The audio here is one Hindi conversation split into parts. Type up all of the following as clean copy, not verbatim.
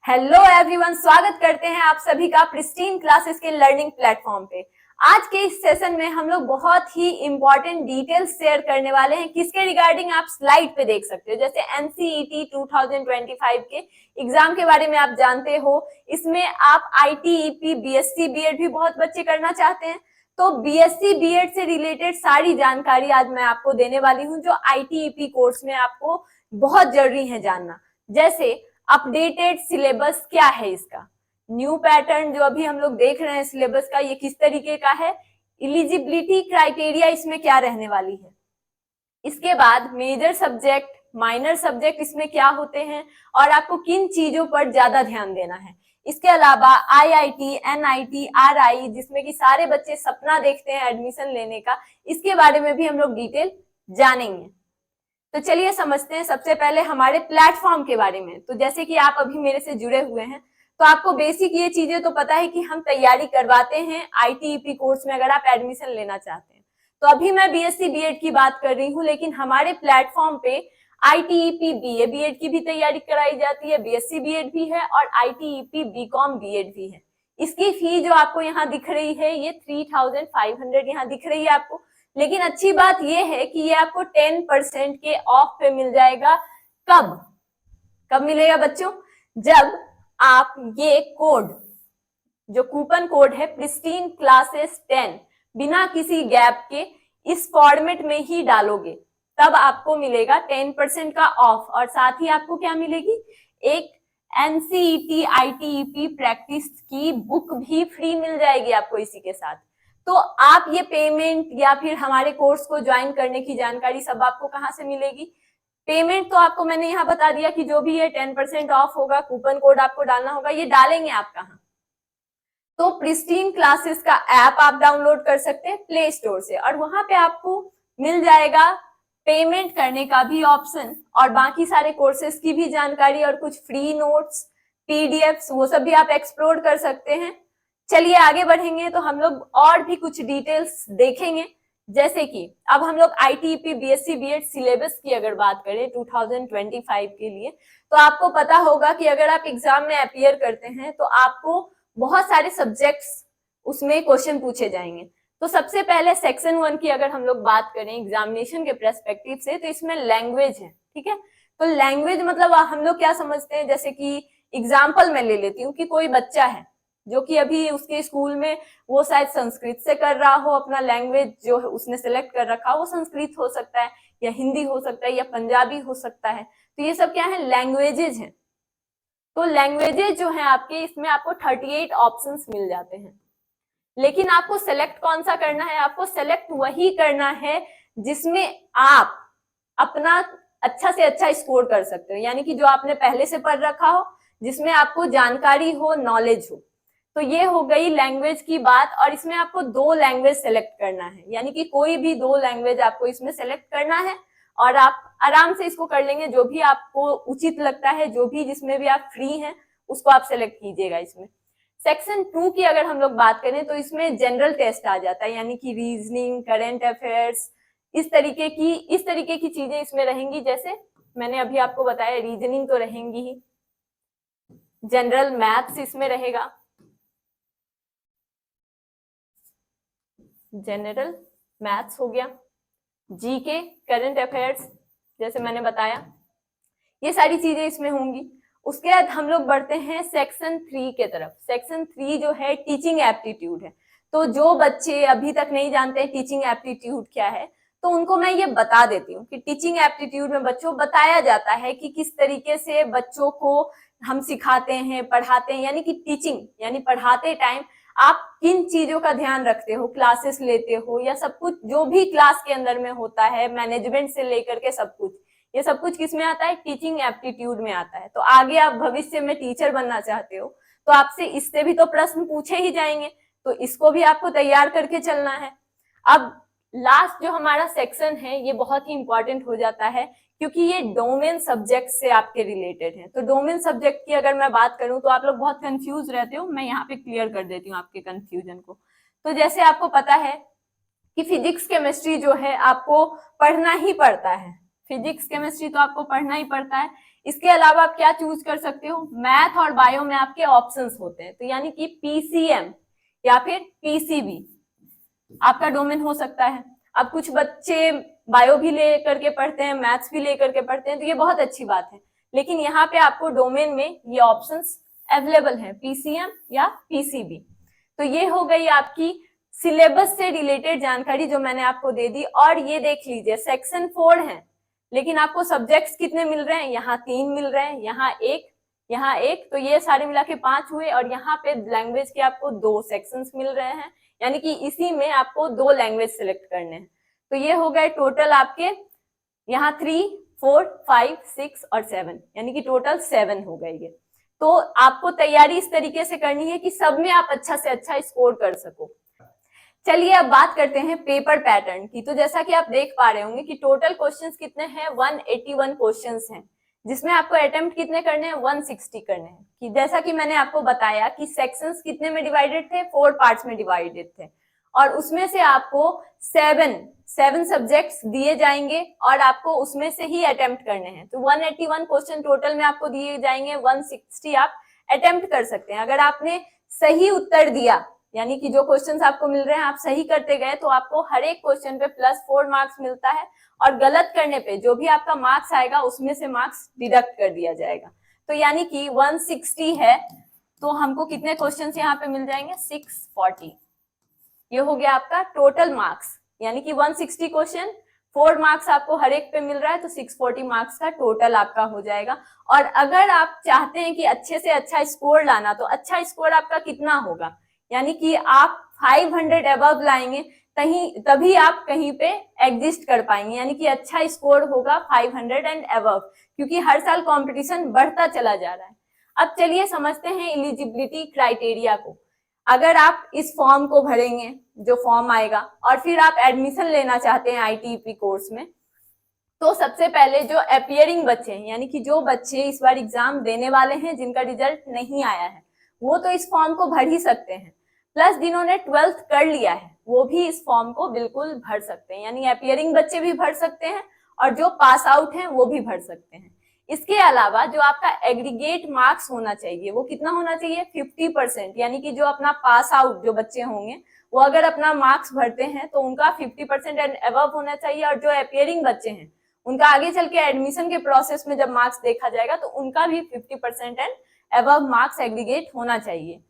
हेलो एवरीवन, स्वागत करते हैं आप सभी का प्रिस्टीन क्लासेस के लर्निंग प्लेटफॉर्म पे। आज के इस सेशन में हम लोग बहुत ही इंपॉर्टेंट डिटेल्स शेयर करने वाले हैं, किसके रिगार्डिंग आप स्लाइड पे देख सकते हो। जैसे एनसीईटी 2025 के एग्जाम के बारे में आप जानते हो, इसमें आप आईटीईपी, बीएससी बीएड भी बहुत बच्चे करना चाहते हैं। तो बीएससी बीएड से रिलेटेड सारी जानकारी आज मैं आपको देने वाली हूँ, जो आईटीईपी कोर्स में आपको बहुत जरूरी है जानना। जैसे अपडेटेड सिलेबस क्या है, इसका न्यू पैटर्न जो अभी हम लोग देख रहे हैं सिलेबस का, ये किस तरीके का है, एलिजिबिलिटी क्राइटेरिया इसमें क्या रहने वाली है। इसके बाद मेजर सब्जेक्ट, माइनर सब्जेक्ट इसमें क्या होते हैं और आपको किन चीजों पर ज्यादा ध्यान देना है। इसके अलावा आईआईटी, एनआईटी, आरआई, जिसमें कि सारे बच्चे सपना देखते हैं एडमिशन लेने का, इसके बारे में भी हम लोग डिटेल जानेंगे। तो चलिए समझते हैं सबसे पहले हमारे प्लेटफॉर्म के बारे में। तो जैसे कि आप अभी मेरे से जुड़े हुए हैं, तो आपको बेसिक ये चीजें तो पता है कि हम तैयारी करवाते हैं आईटीईपी कोर्स में अगर आप एडमिशन लेना चाहते हैं। तो अभी मैं बीएससी बीएड की बात कर रही हूँ, लेकिन हमारे प्लेटफॉर्म पे आईटीईपी बीए बीएड की भी तैयारी कराई जाती है, बीएससी बीएड भी है और आईटीईपी बीकॉम बीएड भी है। इसकी फी जो आपको यहाँ दिख रही है, ये 3500 यहाँ दिख रही है आपको। लेकिन अच्छी बात यह है कि ये आपको 10% के ऑफ पे मिल जाएगा। कब कब मिलेगा बच्चों? जब आप ये कोड, जो कूपन कोड है प्रिस्टीन क्लासेस 10, बिना किसी गैप के इस फॉर्मेट में ही डालोगे, तब आपको मिलेगा 10% का ऑफ। और साथ ही आपको क्या मिलेगी? एक एनसीईटी आईटीईपी प्रैक्टिस की बुक भी फ्री मिल जाएगी आपको इसी के साथ। तो आप ये पेमेंट या फिर हमारे कोर्स को ज्वाइन करने की जानकारी सब आपको कहाँ से मिलेगी? पेमेंट तो आपको मैंने यहाँ बता दिया कि जो भी ये 10% ऑफ होगा, कूपन कोड आपको डालना होगा। ये डालेंगे आप कहाँ? तो प्रिस्टीन क्लासेस का ऐप आप डाउनलोड कर सकते हैं प्ले स्टोर से, और वहां पे आपको मिल जाएगा पेमेंट करने का भी ऑप्शन, और बाकी सारे कोर्सेज की भी जानकारी और कुछ फ्री नोट्स, पीडीएफ्स, वो सब भी आप एक्सप्लोर कर सकते हैं। चलिए आगे बढ़ेंगे तो हम लोग और भी कुछ डिटेल्स देखेंगे। जैसे कि अब हम लोग आईटीईपी बीएससी बीएड सिलेबस की अगर बात करें 2025 के लिए, तो आपको पता होगा कि अगर आप एग्जाम में अपीयर करते हैं तो आपको बहुत सारे सब्जेक्ट्स उसमें क्वेश्चन पूछे जाएंगे। तो सबसे पहले सेक्शन 1 की अगर हम लोग बात करें एग्जामिनेशन के पर्सपेक्टिव से, तो इसमें लैंग्वेज है। ठीक है, तो लैंग्वेज मतलब हम लोग क्या समझते हैं, जैसे कि एग्जाम्पल मैं ले लेती हूँ कि कोई बच्चा है जो कि अभी उसके स्कूल में वो शायद संस्कृत से कर रहा हो, अपना लैंग्वेज जो है उसने सेलेक्ट कर रखा हो, वो संस्कृत हो सकता है या हिंदी हो सकता है या पंजाबी हो सकता है। तो ये सब क्या है? लैंग्वेजेज हैं। तो लैंग्वेजेज जो है आपके, इसमें आपको 38 ऑप्शंस मिल जाते हैं। लेकिन आपको सेलेक्ट कौन सा करना है? आपको सेलेक्ट वही करना है जिसमें आप अपना अच्छा से अच्छा स्कोर कर सकते हो, यानी कि जो आपने पहले से पढ़ रखा हो, जिसमें आपको जानकारी हो, नॉलेज हो। तो ये हो गई लैंग्वेज की बात, और इसमें आपको 2 लैंग्वेज सेलेक्ट करना है, यानी कि कोई भी 2 लैंग्वेज आपको इसमें सेलेक्ट करना है, और आप आराम से इसको कर लेंगे। जो भी आपको उचित लगता है, जो भी जिसमें भी आप फ्री हैं, उसको आप सेलेक्ट कीजिएगा इसमें। सेक्शन 2 की अगर हम लोग बात करें तो इसमें जनरल टेस्ट आ जाता है, यानी कि रीजनिंग, करंट अफेयर्स, इस तरीके की चीजें इसमें रहेंगी। जैसे मैंने अभी आपको बताया, रीजनिंग तो रहेंगी ही, जनरल मैथ्स इसमें रहेगा, जनरल मैथ्स हो गया, जीके, करंट अफेयर्स, जैसे मैंने बताया, ये सारी चीजें इसमें होंगी। उसके बाद हम लोग बढ़ते हैं सेक्शन 3 के तरफ। सेक्शन 3 जो है टीचिंग एप्टीट्यूड है। तो जो बच्चे अभी तक नहीं जानते हैं टीचिंग एप्टीट्यूड क्या है, तो उनको मैं ये बता देती हूँ कि टीचिंग एप्टीट्यूड में बच्चों बताया जाता है कि किस तरीके से बच्चों को हम सिखाते हैं, पढ़ाते हैं, यानी कि टीचिंग यानी पढ़ाते टाइम आप किन चीजों का ध्यान रखते हो, क्लासेस लेते हो या सब कुछ जो भी क्लास के अंदर में होता है, मैनेजमेंट से लेकर के सब कुछ, ये सब कुछ किस में आता है? टीचिंग एप्टीट्यूड में आता है। तो आगे आप भविष्य में टीचर बनना चाहते हो तो आपसे इससे भी तो प्रश्न पूछे ही जाएंगे, तो इसको भी आपको तैयार करके चलना है। अब लास्ट जो हमारा सेक्शन है ये बहुत ही इंपॉर्टेंट हो जाता है, क्योंकि ये डोमेन सब्जेक्ट से आपके रिलेटेड है। तो डोमेन सब्जेक्ट की अगर मैं बात करूं तो आप लोग बहुत कंफ्यूज रहते हो, मैं यहाँ पे क्लियर कर देती हूँ आपके कंफ्यूजन को। तो जैसे आपको पता है कि फिजिक्स केमिस्ट्री जो है आपको पढ़ना ही पड़ता है, फिजिक्स केमिस्ट्री तो आपको पढ़ना ही पड़ता है। इसके अलावा आप क्या चूज कर सकते हो, मैथ और बायो में आपके ऑप्शंस होते हैं, तो यानी कि पीसीएम या फिर पीसीबी आपका डोमेन हो सकता है। अब कुछ बच्चे बायो भी ले करके पढ़ते हैं, मैथ्स भी ले करके पढ़ते हैं, तो ये बहुत अच्छी बात है, लेकिन यहाँ पे आपको डोमेन में ये ऑप्शंस अवेलेबल है, पीसीएम या पीसीबी। तो ये हो गई आपकी सिलेबस से रिलेटेड जानकारी जो मैंने आपको दे दी। और ये देख लीजिए सेक्शन 4 है, लेकिन आपको सब्जेक्ट्स कितने मिल रहे हैं, यहाँ 3 मिल रहे हैं, यहाँ एक, तो ये सारे मिला के 5 हुए। और यहाँ पे लैंग्वेज के आपको 2 सेक्शंस मिल रहे हैं, यानी कि इसी में आपको 2 लैंग्वेज सिलेक्ट करने हैं। तो ये हो गए टोटल आपके यहाँ 3, 4, 5, 6 और 7, यानी कि टोटल 7 हो गए ये। तो आपको तैयारी इस तरीके से करनी है कि सब में आप अच्छा से अच्छा स्कोर कर सको। चलिए अब बात करते हैं पेपर पैटर्न की। तो जैसा कि आप देख पा रहे होंगे कि टोटल क्वेश्चंस कितने हैं, 181 क्वेश्चंस हैं, जिसमें आपको अटेम्प्ट कितने करने हैं, 160 करने हैं। कि जैसा कि मैंने आपको बताया कि सेक्शंस कितने में डिवाइडेड थे, 4 पार्ट्स में डिवाइडेड थे, और उसमें से आपको 7 सब्जेक्ट्स दिए जाएंगे और आपको उसमें से ही अटेम्प्ट करने हैं। तो 181 क्वेश्चन टोटल में आपको दिए जाएंगे, 160 आप अटेम्प्ट कर सकते हैं। अगर आपने सही उत्तर दिया, यानी कि जो क्वेश्चंस आपको मिल रहे हैं आप सही करते गए, तो आपको हर एक क्वेश्चन पे +4 मार्क्स मिलता है, और गलत करने पे जो भी आपका मार्क्स आएगा उसमें से मार्क्स डिडक्ट कर दिया जाएगा। तो यानी कि 160 है तो हमको कितने क्वेश्चंस यहाँ पे मिल जाएंगे, 640। ये हो गया आपका टोटल मार्क्स, यानी कि 160 क्वेश्चन, 4 मार्क्स आपको हर एक पे मिल रहा है, तो 640 मार्क्स का टोटल आपका हो जाएगा। और अगर आप चाहते हैं कि अच्छे से अच्छा स्कोर लाना, तो अच्छा स्कोर आपका कितना होगा, यानी कि आप 500 अबव लाएंगे तभी आप कहीं पे एग्जिस्ट कर पाएंगे, यानी कि अच्छा स्कोर होगा 500 एंड अबव, क्योंकि हर साल कंपटीशन बढ़ता चला जा रहा है। अब चलिए समझते हैं एलिजिबिलिटी क्राइटेरिया को। अगर आप इस फॉर्म को भरेंगे, जो फॉर्म आएगा, और फिर आप एडमिशन लेना चाहते हैं आईटीईपी कोर्स में, तो सबसे पहले जो अपियरिंग बच्चे हैं, यानी कि जो बच्चे इस बार एग्जाम देने वाले हैं जिनका रिजल्ट नहीं आया है, वो तो इस फॉर्म को भर ही सकते हैं। प्लस जिन्होंने 12th कर लिया है वो भी इस फॉर्म को बिल्कुल भर सकते हैं, यानी अपियरिंग बच्चे भी भर सकते हैं और जो पास आउट हैं वो भी भर सकते हैं। इसके अलावा जो आपका एग्रीगेट मार्क्स होना चाहिए वो कितना होना चाहिए, 50%, यानी कि जो अपना पास आउट जो बच्चे होंगे वो अगर अपना मार्क्स भरते हैं तो उनका 50% एंड अबव होना चाहिए, और जो अपियरिंग बच्चे हैं उनका आगे चल के एडमिशन के प्रोसेस में जब मार्क्स देखा जाएगा तो उनका भी 50% एंड अबव मार्क्स एग्रीगेट होना चाहिए।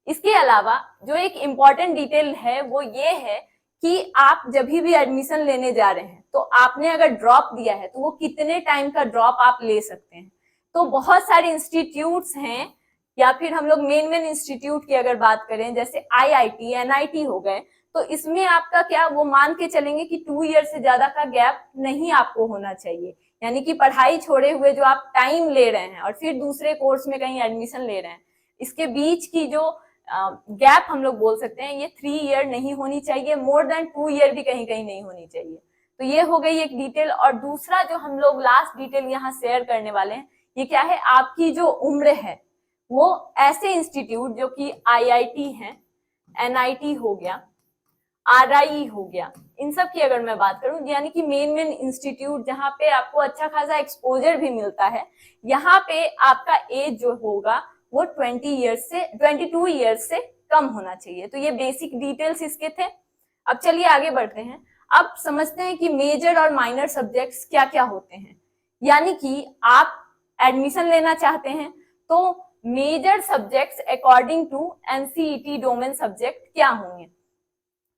इसके अलावा जो एक इम्पॉर्टेंट डिटेल है वो ये है कि आप जब भी एडमिशन लेने जा रहे हैं तो आपने अगर ड्रॉप दिया है तो वो कितने टाइम का ड्रॉप आप ले सकते हैं। तो बहुत सारे इंस्टीट्यूट्स हैं, या फिर हम लोग मेन इंस्टीट्यूट की अगर बात करें जैसे आईआईटी, एनआईटी हो गए, तो इसमें आपका क्या वो मान के चलेंगे कि 2 ईयर से ज्यादा का गैप नहीं आपको होना चाहिए, यानी कि पढ़ाई छोड़े हुए जो आप टाइम ले रहे हैं और फिर दूसरे कोर्स में कहीं एडमिशन ले रहे हैं, इसके बीच की जो गैप हम लोग बोल सकते हैं ये 3 ईयर नहीं होनी चाहिए, मोर देन 2 ईयर भी कहीं कहीं नहीं होनी चाहिए। तो ये हो गई एक डिटेल। और दूसरा जो हम लोग लास्ट डिटेल यहाँ शेयर करने वाले हैं ये क्या है, आपकी जो उम्र है वो ऐसे इंस्टीट्यूट जो कि आईआईटी है, एनआईटी हो गया, आरआई हो गया, इन सब की अगर मैं बात करूं, यानी कि मेन इंस्टीट्यूट जहां पे आपको अच्छा खासा एक्सपोजर भी मिलता है, यहाँ पे आपका एज जो होगा वो 22 ईयर्स से कम होना चाहिए। तो ये बेसिक डिटेल्स इसके थे। अब चलिए आगे बढ़ते हैं। अब समझते हैं कि मेजर और माइनर सब्जेक्ट्स क्या क्या होते हैं। यानी कि आप एडमिशन लेना चाहते हैं तो major subjects according to NCET domain subject क्या होंगे।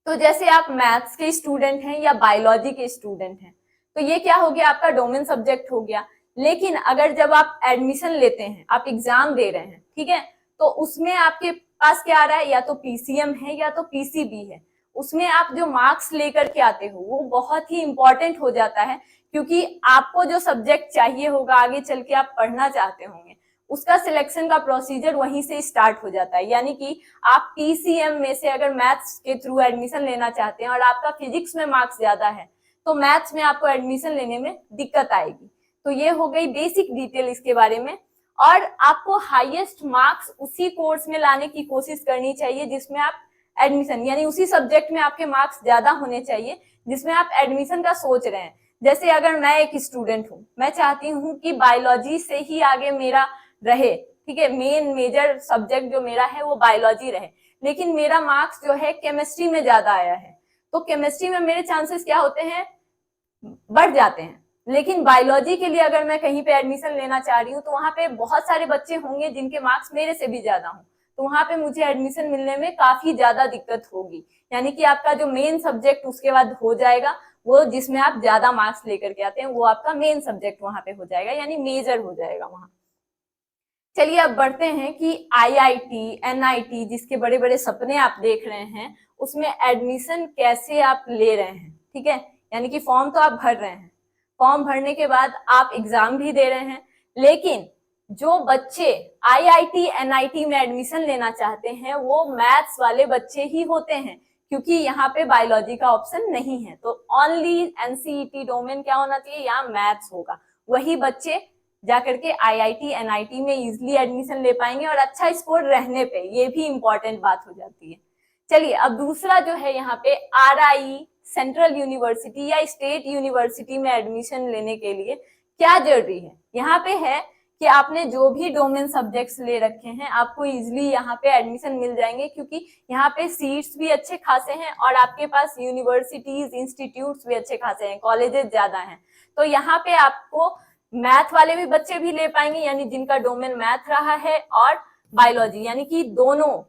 तो जैसे आप मैथ्स के स्टूडेंट हैं या बायोलॉजी के स्टूडेंट हैं तो ये क्या हो गया, आपका डोमेन सब्जेक्ट हो गया। लेकिन अगर जब आप एडमिशन लेते हैं, आप एग्जाम दे रहे हैं, ठीक है, तो उसमें आपके पास क्या आ रहा है, या तो पीसीएम है या तो पीसीबी है। उसमें आप जो मार्क्स लेकर के आते हो वो बहुत ही इंपॉर्टेंट हो जाता है, क्योंकि आपको जो सब्जेक्ट चाहिए होगा आगे चल के आप पढ़ना चाहते होंगे, उसका सिलेक्शन का प्रोसीजर वहीं से स्टार्ट हो जाता है। यानी कि आप पीसीएम में से अगर मैथ्स के थ्रू एडमिशन लेना चाहते हैं और आपका फिजिक्स में मार्क्स ज्यादा है तो मैथ्स में आपको एडमिशन लेने में दिक्कत आएगी। तो ये हो गई बेसिक डिटेल इसके बारे में। और आपको हाईएस्ट मार्क्स उसी कोर्स में लाने की कोशिश करनी चाहिए जिसमें आप एडमिशन, यानी उसी सब्जेक्ट में आपके मार्क्स ज्यादा होने चाहिए जिसमें आप एडमिशन का सोच रहे हैं। जैसे अगर मैं एक स्टूडेंट हूँ, मैं चाहती हूँ कि बायोलॉजी से ही आगे मेरा रहे, ठीक है, मेन मेजर सब्जेक्ट जो मेरा है वो बायोलॉजी रहे, लेकिन मेरा मार्क्स जो है केमिस्ट्री में ज्यादा आया है, तो केमिस्ट्री में मेरे चांसेस क्या होते हैं, बढ़ जाते हैं। लेकिन बायोलॉजी के लिए अगर मैं कहीं पे एडमिशन लेना चाह रही हूँ तो वहां पे बहुत सारे बच्चे होंगे जिनके मार्क्स मेरे से भी ज्यादा हों, तो वहां पे मुझे एडमिशन मिलने में काफी ज्यादा दिक्कत होगी। यानी कि आपका जो मेन सब्जेक्ट उसके बाद हो जाएगा, वो जिसमें आप ज्यादा मार्क्स लेकर के आते हैं वो आपका मेन सब्जेक्ट वहां पे हो जाएगा, यानी मेजर हो जाएगा वहां। चलिए अब बढ़ते हैं कि आईआईटी, एनआईटी जिसके बड़े बड़े सपने आप देख रहे हैं, उसमें एडमिशन कैसे आप ले रहे हैं, ठीक है। यानी कि फॉर्म तो आप भर रहे हैं, फॉर्म भरने के बाद आप एग्जाम भी दे रहे हैं, लेकिन जो बच्चे आईआईटी, एनआईटी में एडमिशन लेना चाहते हैं वो मैथ्स वाले बच्चे ही होते हैं, क्योंकि यहाँ पे बायोलॉजी का ऑप्शन नहीं है। तो ओनली एनसीईटी डोमेन क्या होना चाहिए, यहाँ मैथ्स होगा। वही बच्चे जाकर के आईआईटी, एनआईटी में इजिली एडमिशन ले पाएंगे और अच्छा स्कोर रहने पे, ये भी इंपॉर्टेंट बात हो जाती है। चलिए अब दूसरा जो है यहाँ पे आरआई, सेंट्रल यूनिवर्सिटी या स्टेट यूनिवर्सिटी में एडमिशन लेने के लिए क्या जरूरी है। यहाँ पे है कि आपने जो भी डोमेन सब्जेक्ट्स ले रखे हैं आपको इजिली यहाँ पे एडमिशन मिल जाएंगे, क्योंकि यहाँ पे सीट्स भी अच्छे खासे हैं और आपके पास यूनिवर्सिटीज, इंस्टीट्यूट्स भी अच्छे खासे हैं, कॉलेजेस ज्यादा हैं। तो यहाँ पे आपको मैथ वाले भी बच्चे भी ले पाएंगे, यानी जिनका डोमेन मैथ रहा है, और बायोलॉजी, यानी कि दोनों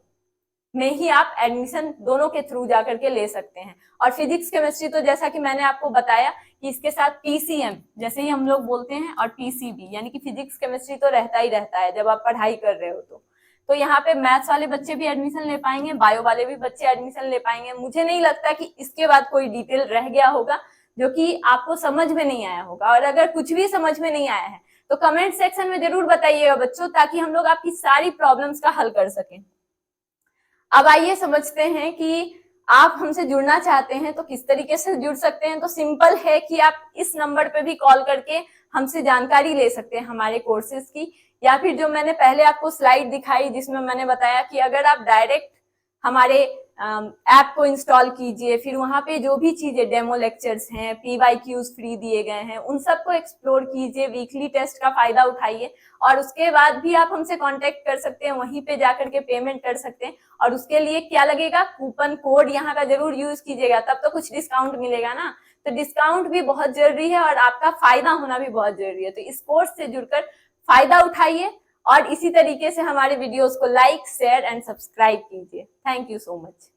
में ही आप एडमिशन दोनों के थ्रू जाकर के ले सकते हैं। और फिजिक्स केमिस्ट्री तो जैसा कि मैंने आपको बताया कि इसके साथ पीसीएम जैसे ही हम लोग बोलते हैं, और पीसीबी यानी कि फिजिक्स केमिस्ट्री तो रहता ही रहता है जब आप पढ़ाई कर रहे हो। तो यहाँ पे मैथ्स वाले बच्चे भी एडमिशन ले पाएंगे, बायो वाले भी बच्चे एडमिशन ले पाएंगे। मुझे नहीं लगता कि इसके बाद कोई डिटेल रह गया होगा जो कि आपको समझ में नहीं आया होगा, और अगर कुछ भी समझ में नहीं आया है तो कमेंट सेक्शन में जरूर बताइएगा बच्चों, ताकि हम लोग आपकी सारी प्रॉब्लम्स का हल कर सकें। अब आइए समझते हैं कि आप हमसे जुड़ना चाहते हैं तो किस तरीके से जुड़ सकते हैं। तो सिंपल है कि आप इस नंबर पे भी कॉल करके हमसे जानकारी ले सकते हैं हमारे कोर्सेज की, या फिर जो मैंने पहले आपको स्लाइड दिखाई जिसमें मैंने बताया कि अगर आप डायरेक्ट हमारे ऐप को इंस्टॉल कीजिए, फिर वहां पे जो भी चीजें डेमो लेक्चर्स हैं, पीवाईक्यूज फ्री दिए गए हैं, उन सबको एक्सप्लोर कीजिए, वीकली टेस्ट का फायदा उठाइए, और उसके बाद भी आप हमसे कांटेक्ट कर सकते हैं, वहीं पे जाकर के पेमेंट कर सकते हैं। और उसके लिए क्या लगेगा, कूपन कोड यहाँ का जरूर यूज कीजिएगा, तब तो कुछ डिस्काउंट मिलेगा ना। तो डिस्काउंट भी बहुत जरूरी है और आपका फायदा होना भी बहुत जरूरी है। तो इस कोर्स से जुड़कर फायदा उठाइए और इसी तरीके से हमारे वीडियोस को लाइक, शेयर एंड सब्सक्राइब कीजिए। Thank you so much.